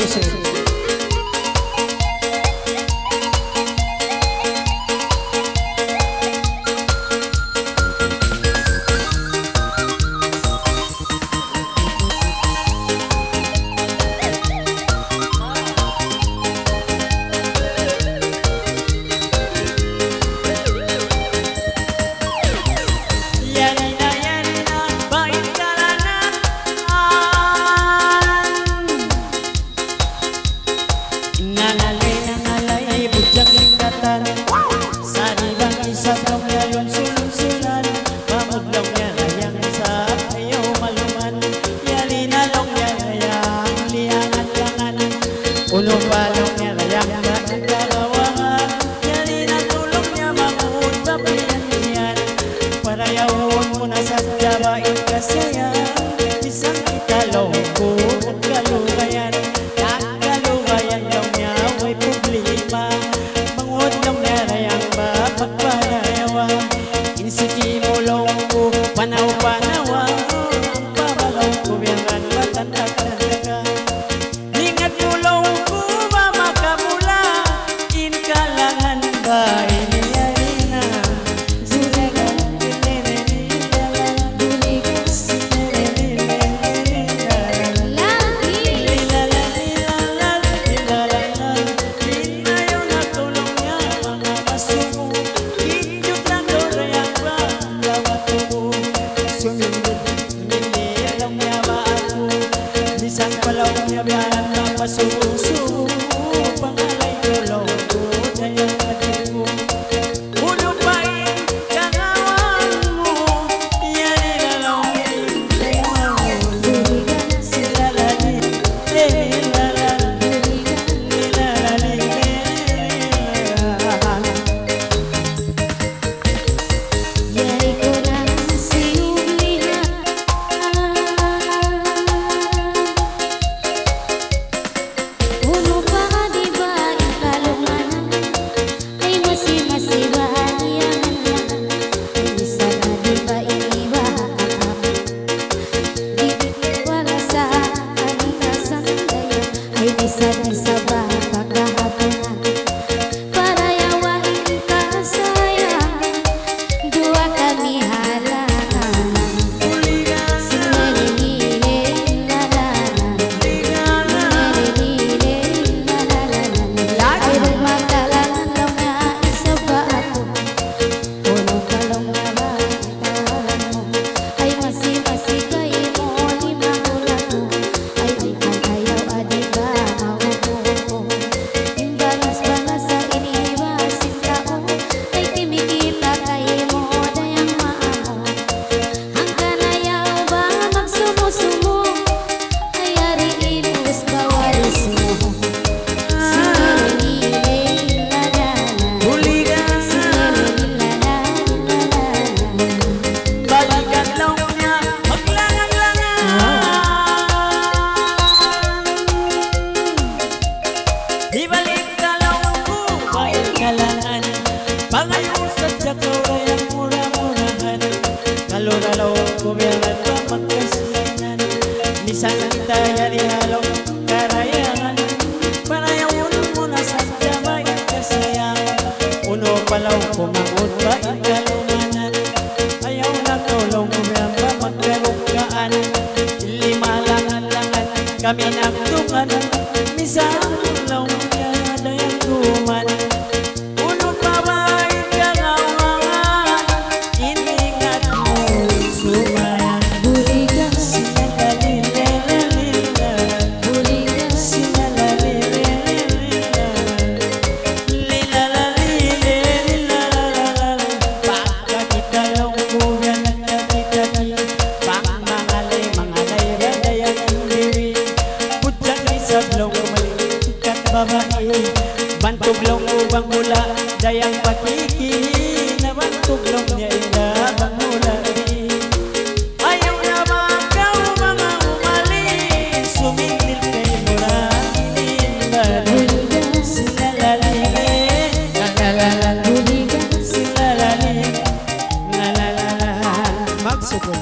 Kusir. Ulong balong niya layang nagkalawangan, yari na tulong niya makuot na pinaniyan. Parayawon mo na sa dabain kasayan, isang italong ko nagkalugayan. Nagkalugayan daw niya may problema, manguot daw niya layang mapagpanayawa. Insiki mo long ko panaw-panawa, ang pabalaw ko biyangan matandag-tandaga. Ingat tulong ko ba makamula, inkalangan ba iniyarina. Zulagan dininilalan, buligas dininilalan, ilalalan, ilalalan. Inayaw na tulong niya mga masumo, inyot lang dorayang ba lawat tubo. Sumindot, ninilaw niya ba ako, nisang palaw niya biyaran masuso, pangalay tulong ko, dayang atin mo. Ulo pa'y kangawan mo, yan ilalaw silalali, nilalali, nilalali. Yari ko lang siyong lihat, uno pa di ba ikalungan, ay masi-masibahan yan lang, ay isa na di ba iniwahan, di wala sa kalikasan dayan, ay isa-isa ba pagkahapunan, para yawain ka sayang, dua kami halangan. Ibalik kalong ko, bayan kalangan, pangayon sa tsakaw rayang mura-murahan. Kaluralaw ko biyaran pa magkasinan, nisan kita yari halong karayangan. Panayawon mo na sa dabayan kasayangan, uno palaw ko mangot ba ikalunganan. Ayaw na tulong ko biyaran pa magkarugaan, lima-langan-langan kami nagtungan. Misang law niya dayang kuman, uno pa ba ikangawangan, iningat mo sumayan. Buligas, Sinalalalila, buligas, sinalalalila, lilalalila, pagkakitalaw ko yan nagkakitaki, pang mangalay radayang indiwi, budyak ni sablong malikat babae, bantog long ubang mula, dayang patiki, na bantog long niya ilabang mula. Ayaw na bakaw mga umalis, sumingil kay murangin balik. buligas, Silalali, lalalala, buligas. silalali, lalalala. Magsugod.